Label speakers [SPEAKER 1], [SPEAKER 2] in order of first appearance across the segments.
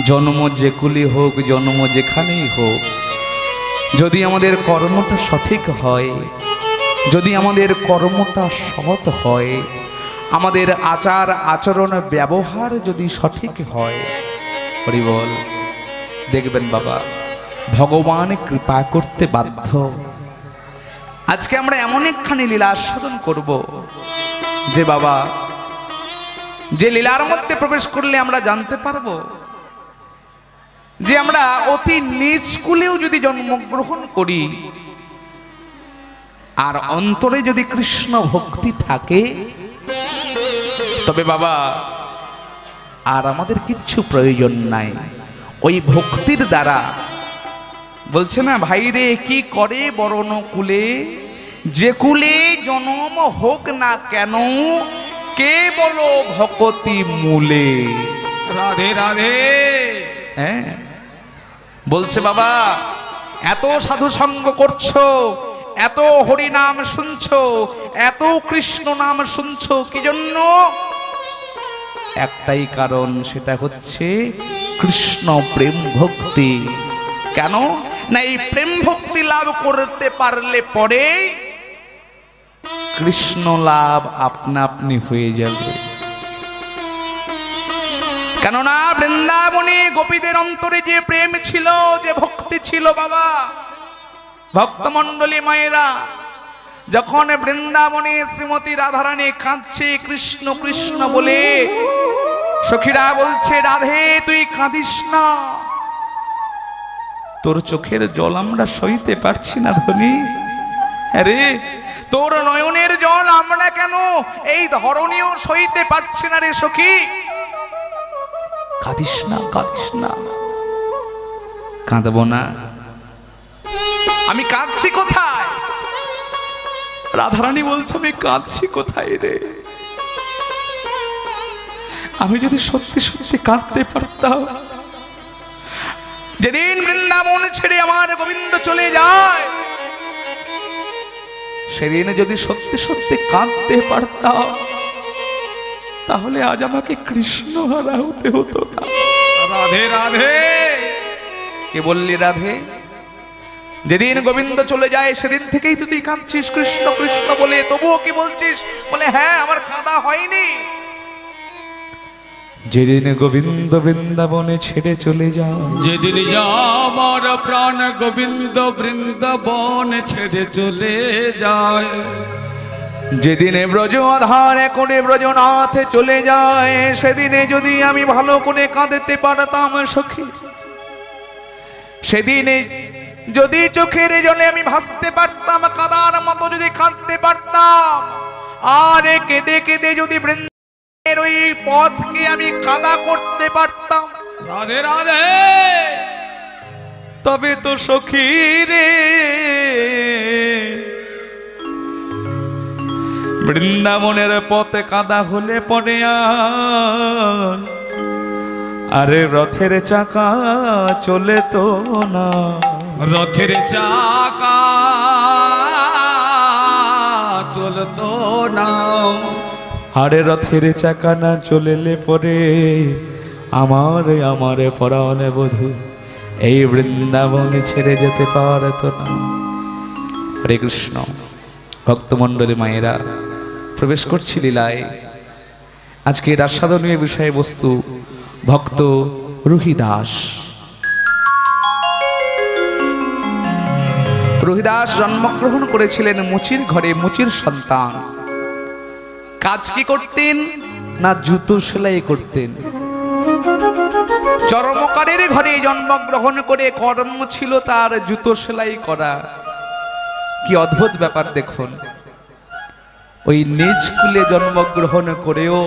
[SPEAKER 1] জন্ম যেকুলি হোক, জন্ম যেখানেই হোক, যদি আমাদের কর্মটা সঠিক হয়, যদি আমাদের কর্মটা সৎ হয়, আমাদের আচার আচরণ ব্যবহার যদি সঠিক হয়, হরি বল, দেখবেন বাবা ভগবান কৃপা করতে বাধ্য। আজকে আমরা এমন একখানি লীলা আস্বাদন করব যে বাবা, যে লীলার মধ্যে প্রবেশ করলে আমরা জানতে পারবো যে আমরা অতি নিচ কুলেও যদি জন্মগ্রহণ করি আর অন্তরে যদি কৃষ্ণ ভক্তি থাকে, তবে বাবা আর আমাদের কিচ্ছু প্রয়োজন নাই। ওই ভক্তির দ্বারা বলছে না, ভাই রে কি করে বরণ কুলে, যে কুলে জন্ম হোক না কেন, কে বলো ভক্তি মূলে।
[SPEAKER 2] রাধে রাধে।
[SPEAKER 1] হ্যাঁ বলছে বাবা, এত সাধু সঙ্গ করছো, এত হরি নাম শুনছো, এত কৃষ্ণ নাম শুনছো, কি জন্য? একটাই কারণ, সেটা হচ্ছে কৃষ্ণ প্রেম ভক্তি। কেন না, এই প্রেম ভক্তি লাভ করতে পারলে পরে কৃষ্ণ লাভ আপনা আপনি হয়ে যাবে। কেননা বৃন্দাবনে গোপীদের অন্তরে যে প্রেম ছিল, যে ভক্তি ছিল বাবা, ভক্তমণ্ডলী মায়েরা যখন বৃন্দাবনে শ্রীমতী রাধারানী কাঁদছে কৃষ্ণ কৃষ্ণ বলে, সখীরা বলছে রাধে তুই কাঁদিস না, তোর চোখের জল আমরা সইতে পারছি না ধনী। আরে তোর নয়নের জল আমরা কেন এই ধরনীয় সইতে পারছি না রে সখী, কাঁদিস না, কাঁদিস না। কাঁদবো না? আমি কাঁদছি কোথায়? রাধারানী বলছে আমি কাঁদছি কোথায় রে? আমি যদি সত্যি সত্যি কাঁদতে পারতাম, যেদিন বৃন্দাবন ছেড়ে আমার গোবিন্দ চলে যায়, সেদিন যদি সত্যি সত্যি কাঁদতে পারতাম, তাহলে আজ আমাকে কৃষ্ণ হারা হতে হতো না।
[SPEAKER 2] রাধে রাধে।
[SPEAKER 1] কে বললি রাধে? যেদিন গোবিন্দ চলে যায় সেদিন থেকেই তুই কাঁদছিস কৃষ্ণ কৃষ্ণ বলে, তবুও কি বলছিস? বলে হ্যাঁ আমার কাঁদা হয়নি। যেদিন গোবিন্দ বৃন্দাবনে ছেড়ে চলে যায়,
[SPEAKER 2] যেদিন আমার প্রাণ গোবিন্দ বৃন্দাবন ছেড়ে চলে যায়,
[SPEAKER 1] যেদিনে ব্রজ আধারে করে ব্রজনাথে চলে যায়, সেদিনে যদি আমি ভালো করে কাঁদতে পারতাম সখী, সেদিনে যদি চোখের জলে আমি ভাসতে পারতাম, কাদার মতো যদি কাঁদতে পারতাম, আর কেঁদে কেঁদে যদি বৃন্দাবনের ওই পথকে আমি কাদা করতে পারতাম,
[SPEAKER 2] রাধে রাধে,
[SPEAKER 1] তবে তো সখী রে বৃন্দাবনের পথে কাদা হলে পরে আরে রথের চাকা চলে তো না,
[SPEAKER 2] রথের চাকা চলতো না,
[SPEAKER 1] আরে রথের চাকা না চলেলে পরে আমার পরাণ বধূ এই বৃন্দাবনে ছেড়ে যেতে পারত না। হরে কৃষ্ণ। ভক্তমণ্ডলী মায়েরা, প্রবেশ করছি লীলায়। আজকে আস্বাদনীয় বিষয়বস্তু ভক্ত রুহিদাস। রুহিদাস জন্মগ্রহণ করেছিলেন মুচির ঘরে, মুচির সন্তান। কাজ কি করতেন না জুতো সেলাই করতেন। চর্মকারের ঘরে জন্মগ্রহণ করে কর্ম ছিল তার জুতো সেলাই করা। কি অদ্ভুত ব্যাপার দেখুন, ওই নিজ কুলে জন্মগ্রহণ করেও,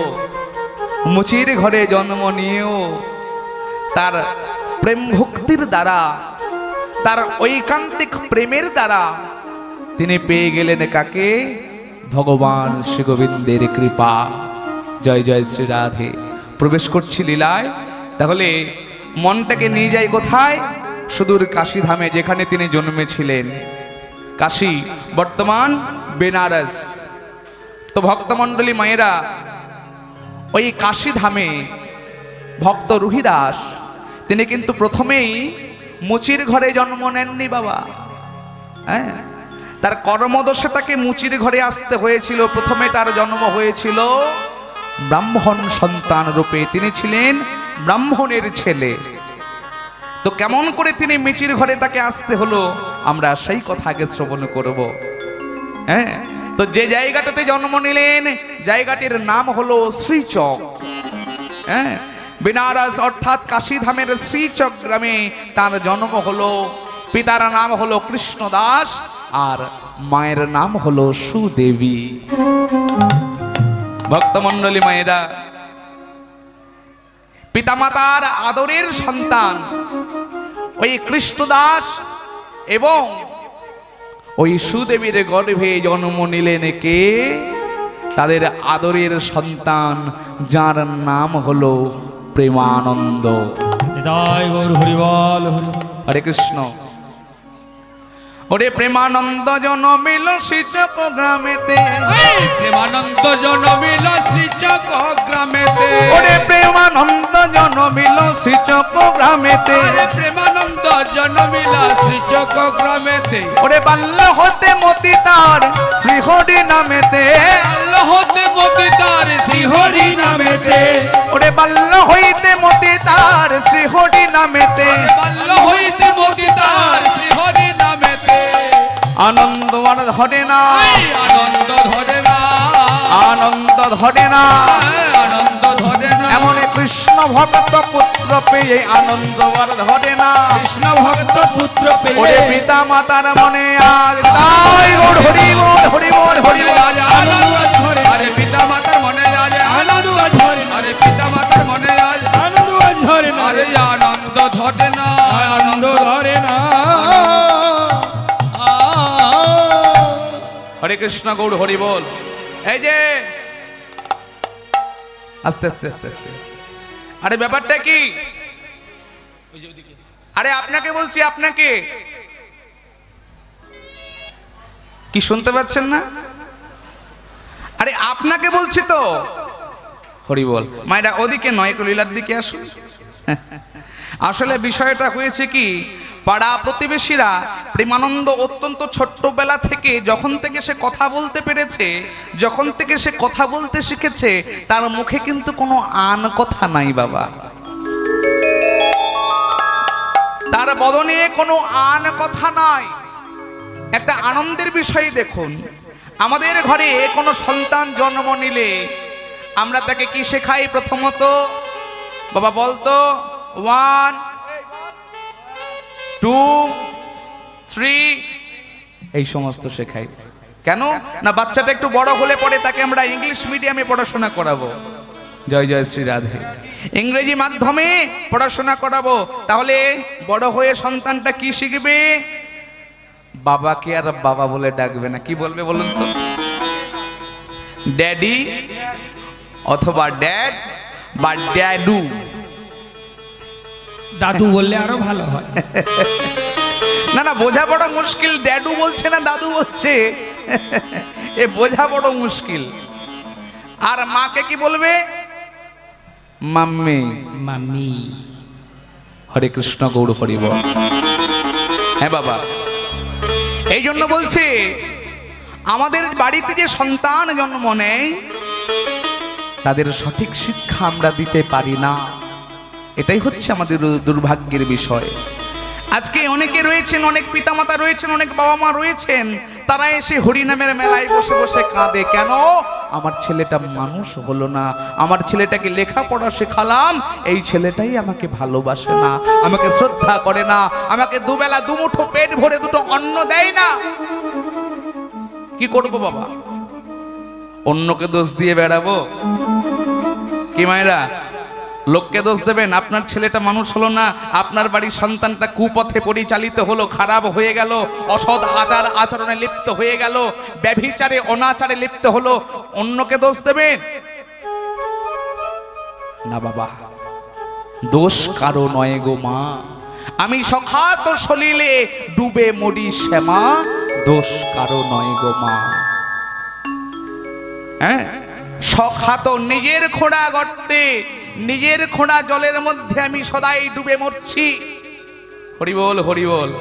[SPEAKER 1] মুচির ঘরে জন্ম নিয়েও তার প্রেম ভক্তির দ্বারা, তার ঐকান্তিক প্রেমের দ্বারা তিনি পেয়ে গেলেন কাকে? ভগবান শ্রী গোবিন্দের কৃপা। জয় জয় শ্রী রাধে। প্রবেশ করছি লীলায়। তাহলে মনটাকে নিয়ে যায় কোথায়? সুদূর কাশী ধামে, যেখানে তিনি জন্মেছিলেন। কাশী বর্তমান বেনারস। তো ভক্তমণ্ডলী মায়েরা, ওই কাশী ধামে ভক্ত রুহিদাস তিনি কিন্তু প্রথমেই মুচির ঘরে জন্ম নেননি বাবা। হ্যাঁ, তার কর্মদোষে তাকে মুচির ঘরে আসতে হয়েছিল। প্রথমে তার জন্ম হয়েছিল ব্রাহ্মণ সন্তান রূপে, তিনি ছিলেন ব্রাহ্মণের ছেলে। তো কেমন করে তিনি মুচির ঘরে তাকে আসতে হলো, আমরা সেই কথা আগে শ্রবণ করব। হ্যাঁ, তো যে জায়গাটাতে জন্ম নিলেন জায়গাটির নাম হলো শ্রীচক। হ্যাঁ, বেনারস অর্থাৎ কাশীধামের শ্রীচক গ্রামে তার জন্ম হলো। পিতার নাম হলো কৃষ্ণদাস আর মায়ের নাম হলো সুদেবী। ভক্তমণ্ডলী মায়েরা, পিতামাতার আদরের সন্তান ওই কৃষ্ণদাস এবং ওই সুদেবীর গর্ভে জন্ম নিলেন কে? তাদের আদরের সন্তান, যার নাম হলো প্রেমানন্দ। হরে কৃষ্ণ। ওরে প্রেমানন্দ জন্মিল শ্রীচক গ্রামেতে,
[SPEAKER 2] প্রেমানন্দ জন্মিল শ্রীচক গ্রামেতে,
[SPEAKER 1] ওরে প্রেমানন্দ জন্মিল শ্রীচক গ্রামেতে,
[SPEAKER 2] প্রেমানন্দ জন্মিল শ্রীচক গ্রামেতে,
[SPEAKER 1] ওরে বাল্য হতে মতি তার শ্রীহরি নামেতে,
[SPEAKER 2] বাল্য হতে মতি তার শ্রীহরি নামেতে,
[SPEAKER 1] ওরে বাল্য হইতে মতি তার শ্রীহরি নামেতে,
[SPEAKER 2] বাল্য হইতে মতি তার শ্রীহরি নামেতে,
[SPEAKER 1] আনন্দ আর ধরে না,
[SPEAKER 2] আনন্দ ধরে না,
[SPEAKER 1] আনন্দ ধরে না,
[SPEAKER 2] আনন্দ ধরে না,
[SPEAKER 1] এমন কৃষ্ণ ভক্ত পুত্র পেয়ে আনন্দ আর ধরে না,
[SPEAKER 2] কৃষ্ণ ভক্ত পুত্র পেয়ে
[SPEAKER 1] ওরে পিতা মাতার মনে আজ তাই ওর হরি বল হরি বল হরি বল।
[SPEAKER 2] আনন্দ ধরে, আরে পিতা মাতার মনে আজ আনন্দ ধরে, আরে পিতা মাতার মনে আজ আনন্দ ধরে না, আরে আনন্দ ধরে না, আনন্দ ধরে না।
[SPEAKER 1] হরে কৃষ্ণ গৌর হরি বল। এই যে আস্তে আস্তে আস্তে আস্তে, আরে ব্যাপারটা কি? আরে আপনাকে বলছি, আপনাকে কি শুনতে পাচ্ছেন না? আরে আপনাকে বলছি তো। হরি বল। মায়েরা ওদিকে নয়, একটু লীলার দিকে আসুন। আসলে বিষয়টা হয়েছে কি, পাড়া প্রতিবেশীরা প্রেমানন্দ অত্যন্ত ছোট্টবেলা থেকে যখন থেকে সে কথা বলতে পেরেছে, যখন থেকে সে কথা বলতে শিখেছে, তার মুখে কিন্তু কোনো আন কথা নাই বাবা। তার বদনে কোনো আন কথা নাই। একটা আনন্দের বিষয় দেখুন, আমাদের ঘরে কোনো সন্তান জন্ম নিলে আমরা তাকে কি শেখাই? প্রথমত বাবা বলতো 1 2 3 এই সমস্ত শেখাই। কেন না, বাচ্চাটা একটু বড় হলে পরে তাকে আমরা ইংলিশ মিডিয়ামে পড়াশোনা করাবো। জয় জয় শ্রী রাধে। ইংরেজি মাধ্যমে পড়াশোনা করাবো। তাহলে বড় হয়ে সন্তানটা কি শিখবে? বাবাকে আর বাবা বলে ডাকবে না, কি বলবে বলুন তো? ড্যাডি অথবা ড্যাড বা ড্যাডু।
[SPEAKER 2] দাদু বললে আরো ভালো হয়।
[SPEAKER 1] না না, বোঝা বড় মুশকিল। ড্যাডু বলছে না দাদু বলছে, এ বোঝা বড় মুশকিল। আর মাকে কি বলবে? Mummy,
[SPEAKER 2] mummy.
[SPEAKER 1] হরে কৃষ্ণ গৌর হরি বল। হ্যাঁ বাবা, এই জন্য বলছে আমাদের বাড়িতে যে সন্তান জন্ম নেয় তাদের সঠিক শিক্ষা আমরা দিতে পারি না। এটাই হচ্ছে আমাদের দুর্ভাগ্যের বিষয়। আজকে অনেকে রয়েছেন, অনেক পিতামাতা রয়েছেন, অনেক বাবা মা রয়েছেন, তারা এসে হরিনামের মেলায় বসে বসে কাঁদে। কেন? আমার ছেলেটা মানুষ হলো না, আমার ছেলেটাকে লেখাপড়া শেখালাম, এই ছেলেটাই আমাকে ভালোবাসে না, আমাকে শ্রদ্ধা করে না, আমাকে দুবেলা দুমুঠো পেট ভরে দুটো অন্ন দেয় না। কি করব বাবা? অন্যকে দোষ দিয়ে বেড়াবো? কি মায়েরা, লোককে দোষ দেবেন? আপনার ছেলেটা মানুষ হলো না, আপনার বাড়ির সন্তানটা কুপথে পরিচালিত হলো, খারাপ হয়ে গেল, অসৎ আচার আচরণে লিপ্ত হয়ে গেল, ব্যভিচারে অনাচারে লিপ্ত হলো, অন্যকে দোষ দেবেন না বাবা। দোষ কারো নয় গো মা, আমি সখাত সলিলে ডুবে মরি শ্যামা, দোষ কারো নয় গো মা। হ্যাঁ, সখাত নিজের খোঁড়া গর্তে নিজের খোঁড়া জলের মধ্যে আমি সদাই ডুবে মরছি। হরি বল হরি বল।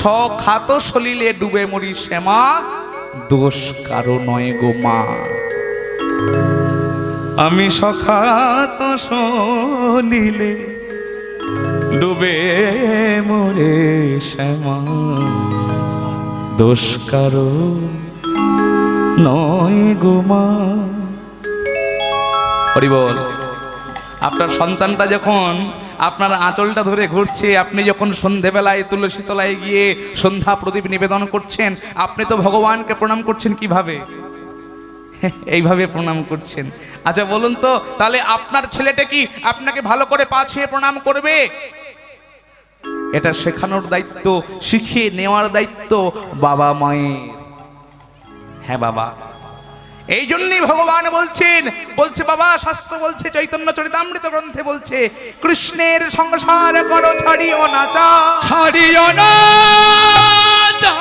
[SPEAKER 1] সখাত সলিলে ডুবে মরি শ্যামা, দোষ কারো নয় গো মা। আমি সখাত সলিলে ডুবে মরে শ্যামা, দোষ কারো নয় গো মা। হরি বল। আপনার সন্তানটা যখন আপনার আঁচলটা ধরে ঘুরছে, আপনি যখন সন্ধেবেলায় তুলসী তলায় গিয়ে সন্ধ্যা প্রদীপ নিবেদন করছেন, আপনি তো ভগবানকে প্রণাম করছেন কিভাবে? এইভাবে প্রণাম করছেন। আচ্ছা বলুন তো, তাহলে আপনার ছেলেটা কি আপনাকে ভালো করে পা ছুঁয়ে প্রণাম করবে? এটা শেখানোর দায়িত্ব, শিখিয়ে নেওয়ার দায়িত্ব বাবা মায়ের। হ্যাঁ বাবা, এই জন্যই ভগবান বলছেন, বলছে বাবা, শাস্ত্র বলছে, চৈতন্য চরিতামৃত গ্রন্থে বলছে, কৃষ্ণের সংসার করো ছাড়িও না চা,
[SPEAKER 2] ছাড়িও না চা।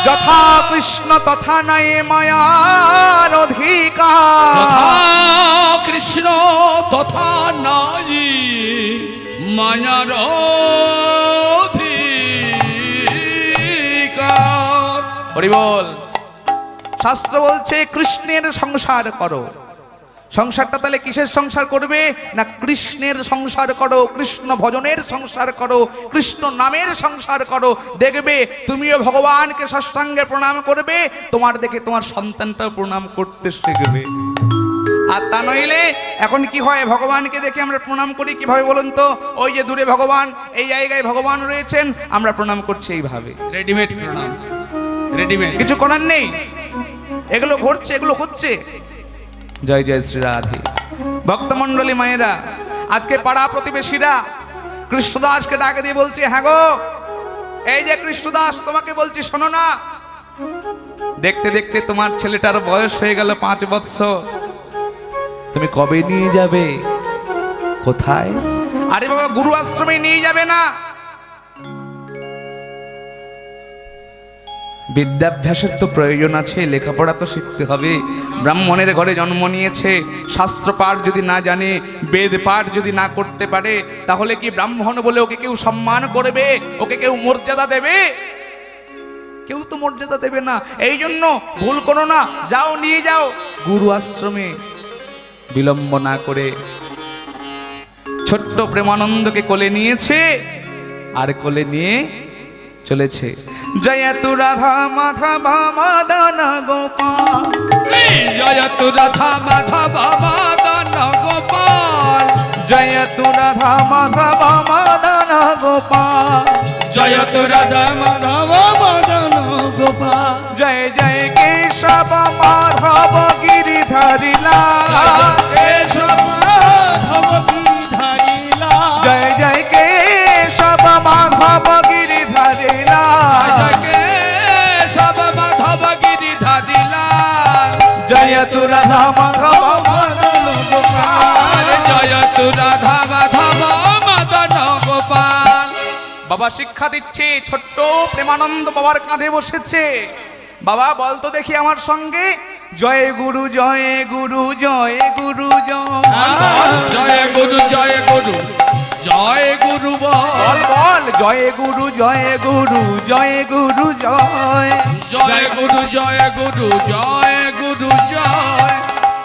[SPEAKER 1] যথা কৃষ্ণ তথা নয় মায়ার অধিকার।
[SPEAKER 2] যথা কৃষ্ণ তথা নাই মায়ার অধিকার।
[SPEAKER 1] হরি বল। শাস্ত্র বলছে কৃষ্ণের সংসার করো। সংসারটা তাহলে কিসের সংসার করবে? না কৃষ্ণের সংসার করো, কৃষ্ণ ভজনের সংসার করো, কৃষ্ণ নামের সংসার করো। দেখবে তুমিও ভগবানকে সাষ্টাঙ্গে প্রণাম করবে, তোমার দেখে তোমার সন্তানটাও প্রণাম করতে শিখবে। আর তা নইলে এখন কি হয়, ভগবানকে দেখে আমরা প্রণাম করি কিভাবে বলুন তো? ওই যে দূরে ভগবান, এই জায়গায় ভগবান রয়েছেন, আমরা প্রণাম করছি এইভাবে,
[SPEAKER 2] রেডিমেড প্রণাম, রেডিমেড।
[SPEAKER 1] কিছু করার নেই, এগুলো ঘটছে, এগুলো হচ্ছে। জয় জয় শ্রী রাধে। ভক্তমণ্ডলী মায়েরা, আজকে পাড়া প্রতিবেশীরা কৃষ্ণদাসকে ডাকে দিয়ে বলছে, হ্যাঁ গো, এই যে কৃষ্ণদাস, তোমাকে বলছি শোনো না। দেখতে দেখতে তোমার ছেলেটার বয়স হয়ে গেল 5 বৎসর। তুমি কবে নিয়ে যাবে? কোথায়? আরে বাবা, গুরু আশ্রমে নিয়ে যাবে না? বিদ্যাভ্যাসের তো প্রয়োজন আছে, লেখাপড়া তো শিখতে হবে। ব্রাহ্মণের ঘরে জন্ম নিয়েছে, শাস্ত্র পাঠ যদি না জানে, বেদ পাঠ যদি না করতে পারে, তাহলে কি ব্রাহ্মণ বলে ওকে কেউ সম্মান করবে? ওকে কেউ মর্যাদা দেবে? কেউ তো মর্যাদা দেবে না। এই জন্য ভুল করো না, যাও, নিয়ে যাও গুরু আশ্রমে। বিলম্ব না করে ছোট্ট প্রেমানন্দকে কোলে নিয়েছে, আর কোলে নিয়ে চলেছে। জয় তু রাধা মাধব মদন গোপাল,
[SPEAKER 2] জয় তু রাধা মাধব মদন গোপাল,
[SPEAKER 1] জয় তু রাধা মাধব মদন গোপাল,
[SPEAKER 2] জয় তু রাধা মাধব মদন গোপাল,
[SPEAKER 1] জয় জয় কেশব মাধব গিরিধারী লাল,
[SPEAKER 2] কেশব মাধব গিরিধারী লাল,
[SPEAKER 1] জয় জয় কেশব মাধব গিরিধারী লাল,
[SPEAKER 2] জয় কেশব মাধব গিরিধারী লাল,
[SPEAKER 1] জয় তু রাধা মাধব মদন গোপাল,
[SPEAKER 2] জয় তু রাধা মাধব মদন গোপাল।
[SPEAKER 1] বাবা শিক্ষা দিচ্ছে, ছোট্ট প্রেমানন্দ বাবার কাঁধে বসেছে। বাবা বলতো দেখি আমার সঙ্গে, জয় গুরু জয় গুরু জয় গুরু জয়,
[SPEAKER 2] জয় গুরু জয় গুরু জয় গুরু
[SPEAKER 1] বল বল, জয় গুরু জয় গুরু জয় গুরু জয়,
[SPEAKER 2] জয় গুরু জয় গুরু জয় গুরু জয়।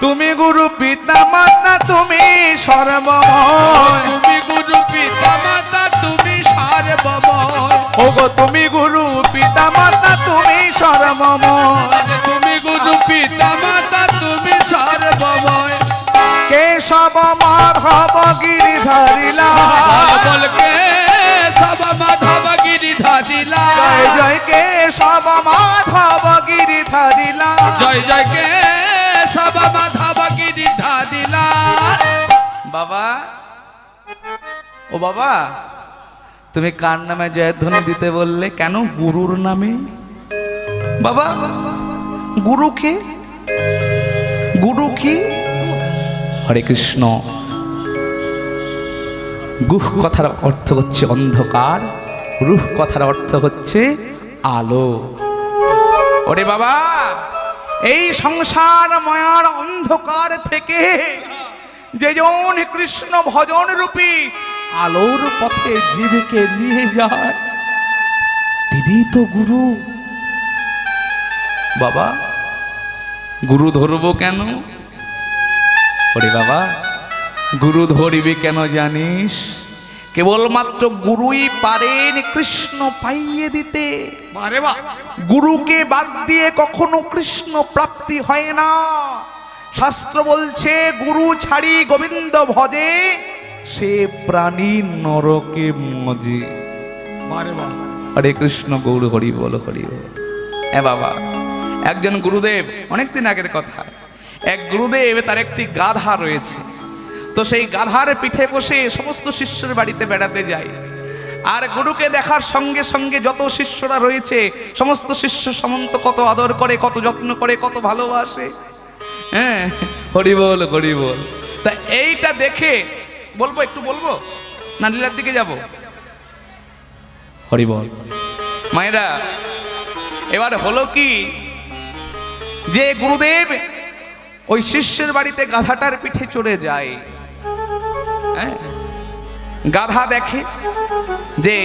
[SPEAKER 1] তুমি গুরু পিতা মাতা তুমি সর্বময়,
[SPEAKER 2] তুমি গুরু পিতা মাতা তুমি সার্বময়,
[SPEAKER 1] ওগো তুমি গুরু পিতা মাতা তুমি সর্বময়,
[SPEAKER 2] তুমি গুরু পিতা মাতা তুমি সার্বময়।
[SPEAKER 1] কেশব মাধব গিরিধারী লাল,
[SPEAKER 2] বল কেশব মাধব গিরিধারী লাল,
[SPEAKER 1] জয় জয় কেশব মাধব গিরিধারী লাল,
[SPEAKER 2] জয় জয় কেশব মাধব গিরিধারী লাল।
[SPEAKER 1] বাবা, ও বাবা, তুমি কার নামে জয়ধ্বনি দিতে বললে? কেন? গুরুর নামে। বাবা, গুরু কে? গুরু কি? হরে কৃষ্ণ। গুহ কথার অর্থ হচ্ছে অন্ধকার, রুহ কথার অর্থ হচ্ছে আলো। ওরে বাবা, এই সংসার মায়ার অন্ধকার থেকে যেজন কৃষ্ণ ভজন রূপী আলোর পথে জীবকে নিয়ে যায় তিনি তো গুরু। বাবা গুরু ধরবো কেন? ওরে বাবা গুরু ধরিবে কেন জানিস? কেবলমাত্র গুরুই পারেন কৃষ্ণ পাইয়ে দিতে। গুরুকে বাদ দিয়ে কখনো কৃষ্ণ প্রাপ্তি হয় না। শাস্ত্র বলছে গুরু ছাড়ি গোবিন্দ ভজে সে প্রাণী নরকে মজে। হরে কৃষ্ণ গৌর হরি বল হরি বল। হ্যাঁ বাবা, একজন গুরুদেব, অনেকদিন আগের কথা, এক গুরুদেব তার একটি গাধা রয়েছে। তো সেই গাধার পিঠে বসে সমস্ত শিষ্যের বাড়িতে বেড়াতে যায়। আর গুরুকে দেখার সঙ্গে সঙ্গে যত শিষ্যরা রয়েছে সমস্ত শিষ্য সমন্ত কত আদর করে, কত যত্ন করে, কত ভালোবাসে। হ্যাঁ হরি বল হরি বল। তা এইটা দেখে বলবো, একটু বলবো না লীলার দিকে যাব? হরি বল। মায়েরা এবার হলো কি যে গুরুদেব ওই শিষ্যের বাড়িতে গাধাটার পিঠে চড়ে যায়। গাধা দেখে যে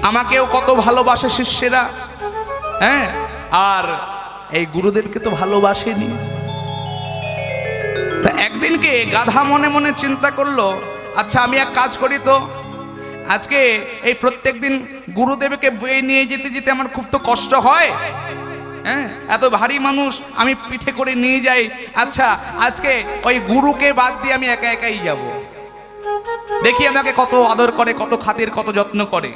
[SPEAKER 1] আমাকেও কত ভালোবাসে শিষ্যেরা, হ্যাঁ, আর এই গুরুদেবকে তো ভালোবাসেনি। তা একদিনকে গাধা মনে মনে চিন্তা করলো, আচ্ছা আমি এক কাজ করি তো, আজকে এই প্রত্যেক দিন গুরুদেবকে বয়ে নিয়ে যেতে যেতে আমার খুব তো কষ্ট হয়, হ্যাঁ, এত ভারী মানুষ আমি পিঠে করে নিয়ে যাই। আচ্ছা আজকে ওই গুরুকে বাদ দিয়ে আমি একা একাই যাব, দেখি আমাকে কত আদর করে, কত খাতির, কত যত্ন করে।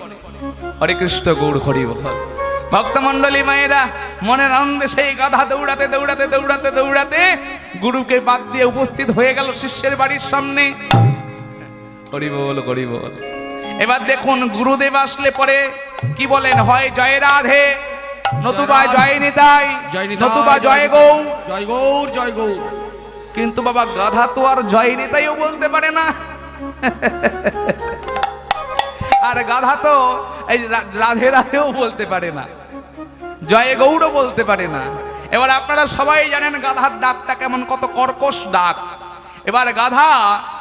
[SPEAKER 1] হরে কৃষ্ণ গৌর হরি বল। ভক্তমণ্ডলী মায়েরা মনের আনন্দে সেই গাধা দৌড়াতে দৌড়াতে দৌড়াতে দৌড়াতে গুরুকে বাদ দিয়ে উপস্থিত হয়ে গেল শিষ্যের বাড়ির সামনে। হরি বল হরি বল। এবার দেখুন গুরুদেব আসলে পরে কি বলেন, হয় জয় রাধে, নতুবা জয় নিতাই, নতুবা জয় গৌর,
[SPEAKER 2] জয় গৌর জয় গৌর।
[SPEAKER 1] কিন্তু বাবা গাধা তো আর জয় নিতাইও বলতে পারে না, আর গাধা তো এই রাধে রাধেও বলতে পারে না, জয় গৌরও বলতে পারে না। এবার আপনারা সবাই জানেন গাধার ডাকটা কেমন, কত কর্কশ ডাক। এবার গাধা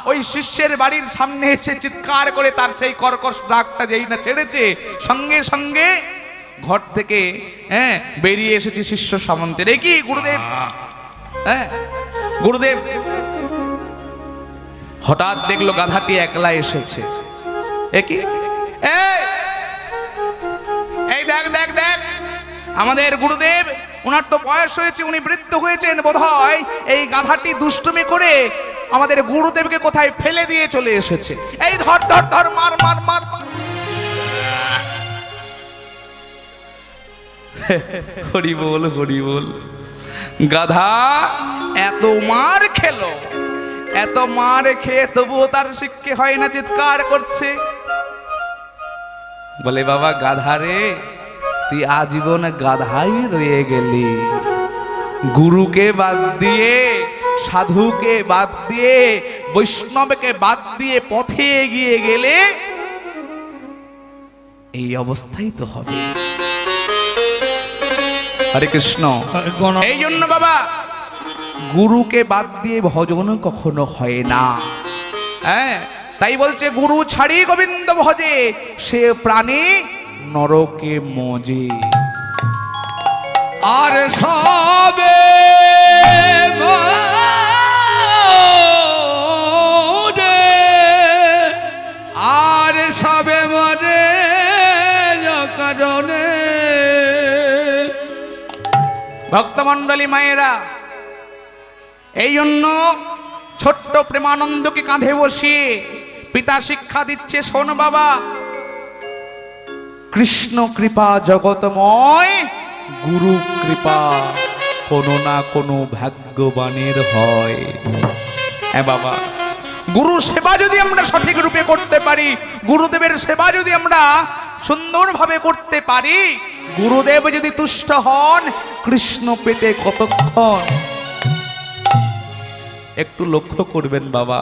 [SPEAKER 1] ওই শিষ্যের বাড়ির সামনে এসে চিৎকার করে তার সেই কর্কশ ডাকটা যেই না ছেড়েছে, সঙ্গে সঙ্গে ঘর থেকে বেরিয়ে এসেছে শিষ্য সামন্তের। এ কি গুরুদেব? হ্যাঁ গুরুদেব হঠাৎ দেখলো গাধাটি একলা এসেছে। এ কি? এই দেখ দেখ দেখ, আমাদের গুরুদেব, ওনার তো বয়স হয়েছে, উনি বৃদ্ধ হয়েছেন, বোধহয় এই গাধাটি দুষ্টুমি করে আমাদের গুরুদেবকে কোথায় ফেলে দিয়ে চলে এসেছে। এই ধর ধর ধর, মার মার মার মার। হরি বল হরি বল। গাধা এত মার খেলো, এত মার খেয়ে তবুও তার শিক্ষা হয় না, চিৎকার করছে। বলে বাবা গাধা রে, তুই আজীবন গাধাই রয়ে গেলি। গুরুকে বাদ দিয়ে, সাধুকে বাদ দিয়ে, বৈষ্ণবকে বাদ দিয়ে পথে এগিয়ে গেলে এই অবস্থাই তো হবে। হরে কৃষ্ণ। এই জন্য বাবা গুরুকে বাদ দিয়ে ভজন কখনো হয় না। হ্যাঁ তাই বলছে গুরু ছাড়ি গোবিন্দ ভজে সে প্রাণী নরকে মজে।
[SPEAKER 2] আর সবে আর সবে মরে কারণে।
[SPEAKER 1] ভক্তমণ্ডলী মায়েরা, এই জন্য ছোট্ট প্রেমানন্দকে কাঁধে বসিয়ে পিতা শিক্ষা দিচ্ছে, শোন বাবা, কৃষ্ণ কৃপা জগতময়, গুরু কৃপা কোনো না কোনো ভাগ্যবানের হয়। হ্যাঁ বাবা, গুরু সেবা যদি আমরা সঠিক রূপে করতে পারি, গুরুদেবের সেবা যদি আমরা সুন্দরভাবে করতে পারি, গুরুদেব যদি তুষ্ট হন, কৃষ্ণ পেতে কতক্ষণ। একটু লক্ষ্য করবেন বাবা,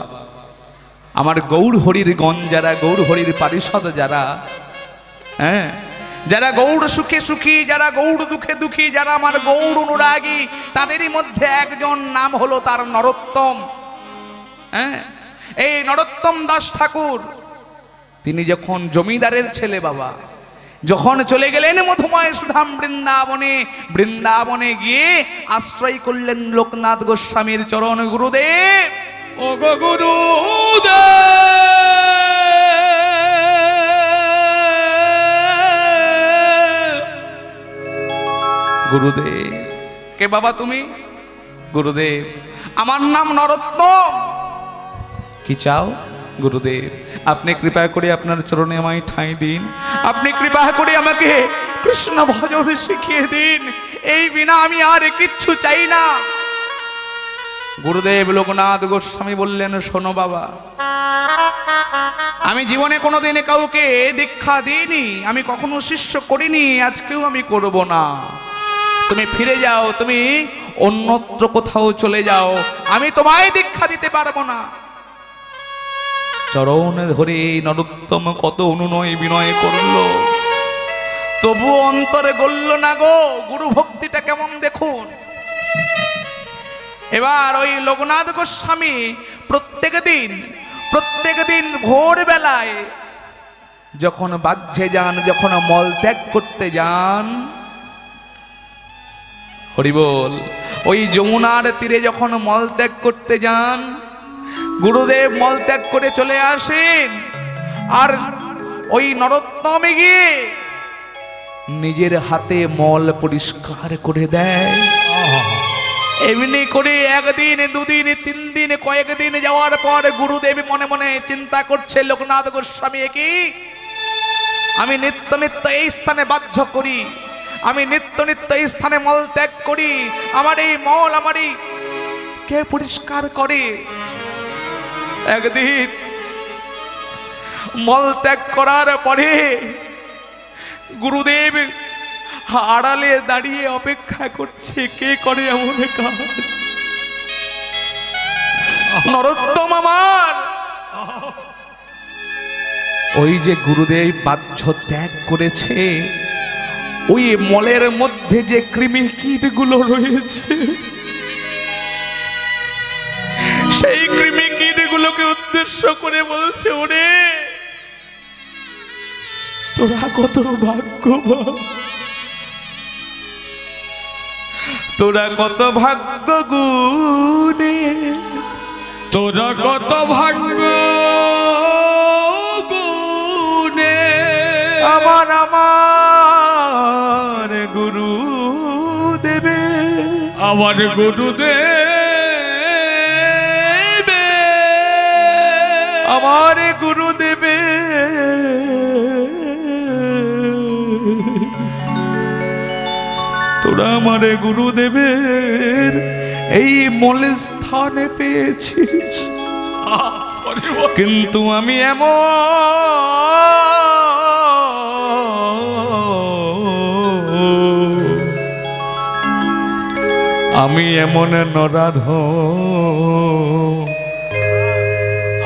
[SPEAKER 1] আমার গৌর হরির গণ যারা, গৌর হরির পারিষদ যারা, হ্যাঁ, যারা গৌর সুখে সুখী, যারা গৌর দুঃখে দুঃখী, যারা আমার গৌর অনুরাগী, তাদেরই মধ্যে একজন নাম হলো তার নরোত্তম। হ্যাঁ, এই নরোত্তম দাস ঠাকুর তিনি যখন জমিদারের ছেলে বাবা, যখন চলে গেলেন মধুময় সুধাম বৃন্দাবনে, বৃন্দাবনে গিয়ে আশ্রয় করলেন লোকনাথ গোস্বামীর চরণ। গুরুদেব,
[SPEAKER 2] ও গো গুরুদেব,
[SPEAKER 1] গুরুদেব কে বাবা তুমি? গুরুদেব আমার নাম নরোত্তম। কি চাও? গুরুদেব আপনি কৃপা করে আপনার চরণে আমায় ঠাঁই দিন, আপনি কৃপা করে আমাকে কৃষ্ণ ভজন শিখিয়ে দিন, এই বিনা আমি আর কিচ্ছু চাই না। গুরুদেব লোকনাথ গোস্বামী বললেন, শোনো বাবা, আমি জীবনে কোনোদিন কাউকে দীক্ষা দিইনি, আমি কখনো শিষ্য করিনি, আজকেও আমি করব না। তুমি ফিরে যাও, তুমি অন্যত্র কোথাও চলে যাও, আমি তোমায় দীক্ষা দিতে পারবো না। চরণ ধরে নরোত্তম কত অনুনয় বিনয় করলো, তবু অন্তরে গলল না গো। গুরু ভক্তিটা কেমন দেখুন। এবার ওই লোকনাথ গোস্বামী প্রত্যেক দিন ভোরবেলায় যখন বাহ্যে যান, যখন মল ত্যাগ করতে যান, হরিবোল, ওই যমুনার তীরে যখন মল ত্যাগ করতে যান, গুরুদেব মল ত্যাগ করে চলে আসেন, আর ওই নরোত্তমে গিয়ে নিজের হাতে মল পরিষ্কার করে দেয়। এমনি করে একদিন, দুদিন, 3 দিন, কয়েকদিন যাওয়ার পর গুরুদেব মনে মনে চিন্তা করছে, লোকনাথ গোস্বামী কি আমি নিত্য নিত্য এই স্থানে বাধ্য করি, আমি নিত্য নিত্য এই স্থানে মল ত্যাগ করি, আমার এই মল আমারই কে পরিষ্কার করে? একদিন মল ত্যাগ করার পরে গুরুদেব আড়ালে দাঁড়িয়ে অপেক্ষা করছে, কে করে এমন কাজ? নরোত্তম আমার। ওই যে গুরুদেব বাহ্য ত্যাগ করেছে, ওই মলের মধ্যে যে কৃমি কীট গুলো রয়েছে, সেই কৃমি কীট গুলোকে উদ্দেশ্য করে বলছে, ওরে তোরা কত ভাগ্যবান, তোরা কত ভাগ্য গুণে,
[SPEAKER 2] তোরা কত ভাগ্য গুণে,
[SPEAKER 1] আমার গুরু দেবে,
[SPEAKER 2] আমার গুরুদেব,
[SPEAKER 1] আমার গুরু দেবে, তোরা আমার গুরুদেবের এই মূল স্থানে পেয়েছিস, কিন্তু আমি এমন নরাধ,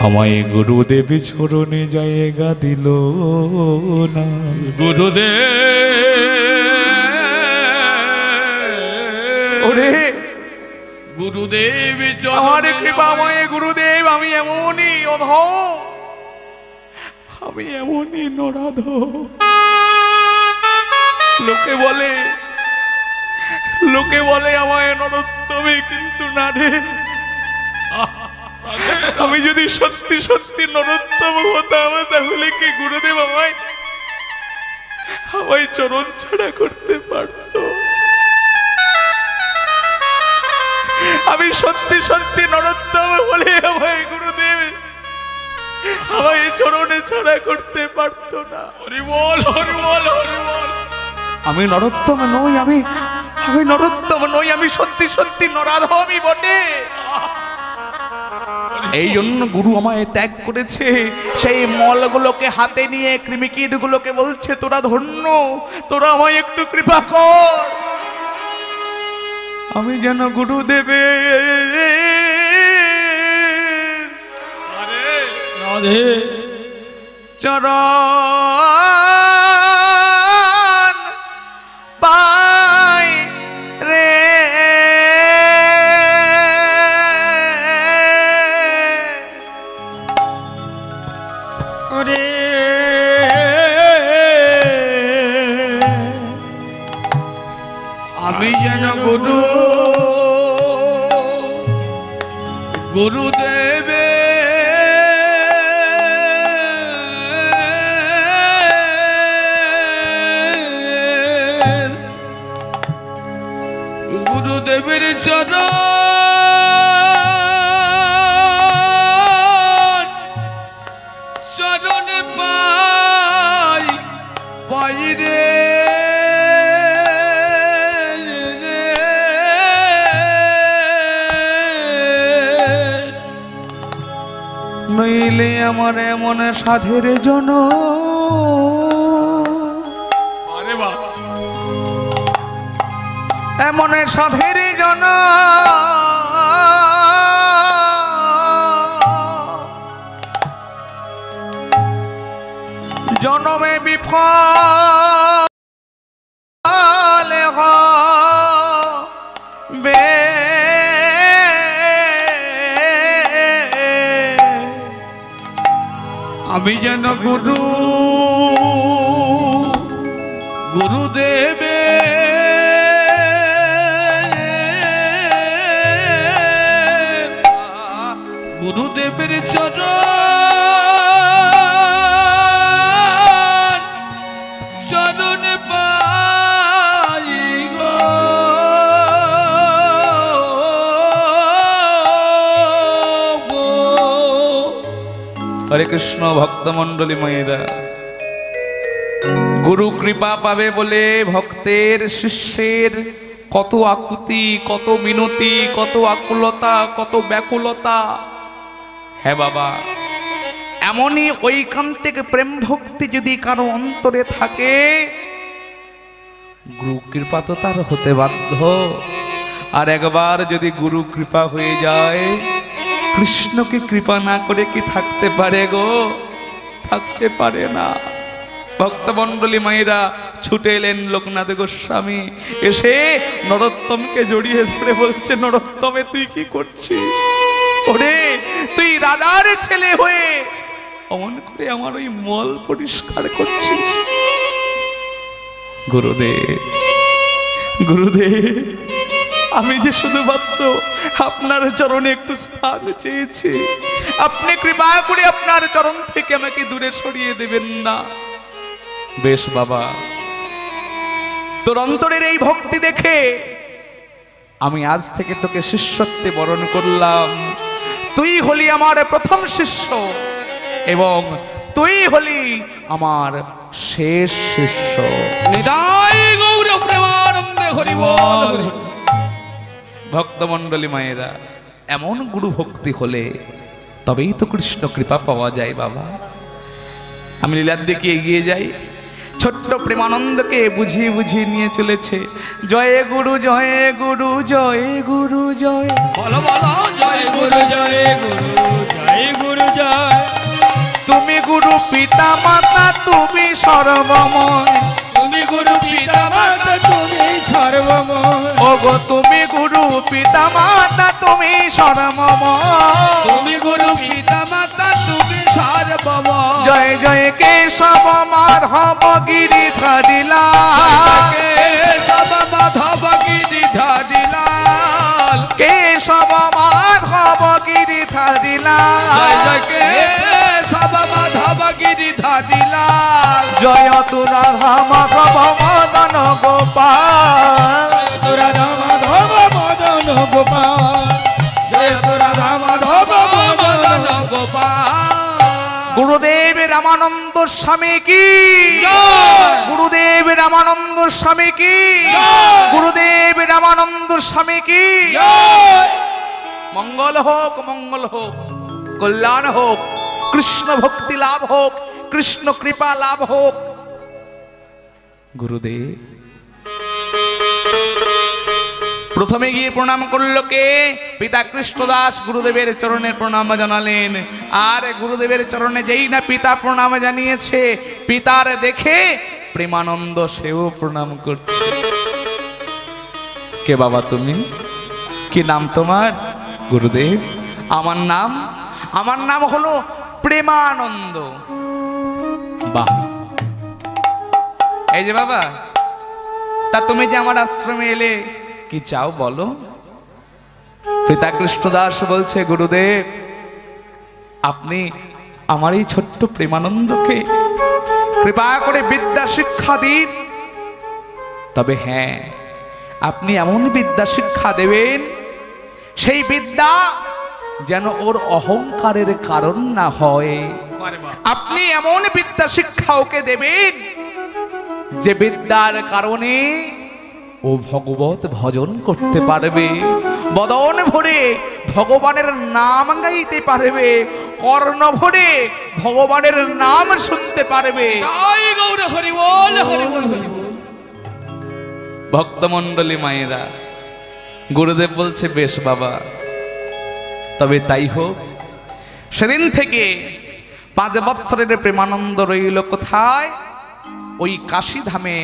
[SPEAKER 1] আমায় গুরুদেব চরণে জায়গা দিল না।
[SPEAKER 2] গুরুদেব,
[SPEAKER 1] ওরে
[SPEAKER 2] গুরুদেব
[SPEAKER 1] আমার কৃপাময় গুরুদেব, আমি এমনই অধম, আমি এমনই নরাধ। লোকে বলে আমায় নরোত্তমে, কিন্তু না রে, আমি যদি সত্যি সত্যি নরোত্তম হতাম, তাহলে কি গুরুদেব আমায় চরণ ছাড়া করতে পারতো? আমি সত্যি সত্যি নরোত্তম হলে আমায় গুরুদেব আমায় চরণে ছাড়া করতে পারতো না।
[SPEAKER 2] হরি বল, হরি বল, হরি বল।
[SPEAKER 1] আমি নরোত্তম নই, আমি নরোত্তম নই, আমি সত্যি সত্যি নরাধম আমি বটে। এই জন্য গুরু আমায় ত্যাগ করেছে। সেই মলগুলোকে হাতে নিয়ে কৃমিকীট গুলোকে বলছে, তোরা ধন্য, তোরা আমায় একটু কৃপা কর, আমি যেন গুরুদেবে চরণ পাই রে।
[SPEAKER 2] আমি যেন গুরু গুরুদেবে গুরুদেবের চরণ চরণে পাই পাই রে
[SPEAKER 1] নইলে আমার এমন সাধের জন
[SPEAKER 2] আরে বাবা
[SPEAKER 1] এমন সাধের জন জনমে বিফল হবে
[SPEAKER 2] আমি যেন গুরু গুরুদেবে গুরুদেবের চরণ চরণে পাই গো
[SPEAKER 1] হরে কৃষ্ণ ভক্তমণ্ডলী মায়েরা, গুরু কৃপা পাবে বলে ভক্তের শিষ্যের কত আকুতি, কত মিনতি, কত আকুলতা, কত ব্যাকুলতা। হ্যাঁ বাবা, এমনই ঐকান্তিক প্রেম ভক্তি যদি কারো অন্তরে থাকে, গুরু কৃপা তো তার হতে বাধ্য। আর একবার যদি গুরু কৃপা হয়ে যায়, কৃষ্ণকে কৃপা না করে কি থাকতে পারে গো? থাকতে পারে না। ভক্তমণ্ডলী মায়েরা ছুটে এলেন লোকনাথ গোস্বামী, এসে নরোত্তমকে জড়িয়ে ধরে বলছে, নরোত্তমে তুই কি করছিস? ওরে তুই রাজার ছেলে হয়ে অমন করে আমার ওই মল পরিষ্কার করছিস? গুরুদেব, গুরুদেব, আমি যে শুধুমাত্র আপনার চরণে একটু স্থান চেয়েছি, আপনি কৃপা করে আপনার চরণ থেকে আমাকে দূরে সরিয়ে দেবেন না। বেশ বাবা, তোর অন্তরের এই ভক্তি দেখে আমি আজ থেকে তোকে শিষ্যত্বে বরণ করলাম। তুই হলি আমার প্রথম শিষ্য এবং তুই হলি আমার শেষ শিষ্য।
[SPEAKER 2] নিতাই গৌর প্রেমানন্দে হরি বল।
[SPEAKER 1] ভক্তমণ্ডলী মায়েরা, এমন গুরু ভক্তি হলে তবেই তো কৃষ্ণ কৃপা পাওয়া যায় বাবা। আমি লীলার দিকে এগিয়ে যাই। ছোট্ট প্রেমানন্দকে বুঝিয়ে বুঝিয়ে নিয়ে চলেছে, জয় গুরু জয় গুরু জয় গুরু জয়।
[SPEAKER 2] বলো বলো, জয় গুরু জয় গুরু জয় গুরু জয়।
[SPEAKER 1] তুমি গুরু পিতা মাতা তুমি সর্বময়,
[SPEAKER 2] তুমি গুরু পিতা মাতা তুমি সর্বময়।
[SPEAKER 1] ওগো তুমি গুরু পিতা মাতা তুমি সর্বময়।
[SPEAKER 2] তুমি গুরু পিতা মাতা তুমি সর্বময়।
[SPEAKER 1] জয় জয় কেশব মাধব গিরিধারী লাল,
[SPEAKER 2] কেশব মাধব গিরিধারী লাল,
[SPEAKER 1] কেশব মাধব গিরিধারী
[SPEAKER 2] জয়
[SPEAKER 1] লাল।
[SPEAKER 2] কেশব মাধব গিরিধারী লাল।
[SPEAKER 1] জয় তু রাধা মাধব মদন গোপাল,
[SPEAKER 2] তু রাধা মাধব মদন গোপাল। জয় তু রাধা মাধব মদন গোপাল।
[SPEAKER 1] গুরুদেব রামানন্দ স্বামী কি
[SPEAKER 2] জয়।
[SPEAKER 1] গুরুদেব রামানন্দ স্বামী কি
[SPEAKER 2] জয়।
[SPEAKER 1] গুরুদেব রামানন্দ স্বামী কি
[SPEAKER 2] জয়।
[SPEAKER 1] মঙ্গল হোক, মঙ্গল হোক, কল্যাণ হোক, কৃষ্ণ ভক্তি লাভ হোক, কৃষ্ণ কৃপা লাভ হোক। গুরুদেব প্রথমে গিয়ে প্রণাম করল কে? পিতা কৃষ্ণদাস গুরুদেবের চরণে প্রণাম জানালেন। আর গুরুদেবের চরণে যেই না পিতা প্রণাম জানিয়েছে, পিতার দেখে প্রেমানন্দ সেও প্রণাম করছে। কে বাবা তুমি? কি নাম তোমার? গুরুদেব আমার নাম হলো প্রেমানন্দ। বাহ, এই যে বাবা তা তুমি যে আমার আশ্রমে এলে কি চাও বলো? পিতা কৃষ্ণদাস বলছে, গুরুদেব আপনি আমার এই ছোট্ট প্রেমানন্দকে কৃপা করে বিদ্যা শিক্ষা দিন। তবে হ্যাঁ, আপনি এমন বিদ্যা শিক্ষা দেবেন, সেই বিদ্যা যেন ওর অহংকারের কারণ না হয়। আপনি এমন বিদ্যা শিক্ষা ওকে দেবেন যে বিদ্যার কারণে ও ভগবত ভজন করতে পারবে, বদন ভরে ভগবানের নাম গাইতে পারবে, কর্ণ ভরে ভগবানের নাম শুনতে পারবে।
[SPEAKER 2] জয় গৌর হরি বল, হরি বল, হরি বল।
[SPEAKER 1] ভক্তমণ্ডলী মায়েরা, গুরুদেব বলছে বেশ বাবা, তবে তাই হোক। সেদিন থেকে 5 বৎসরের প্রেমানন্দ রইল কোথায়? ওই কাশীধামে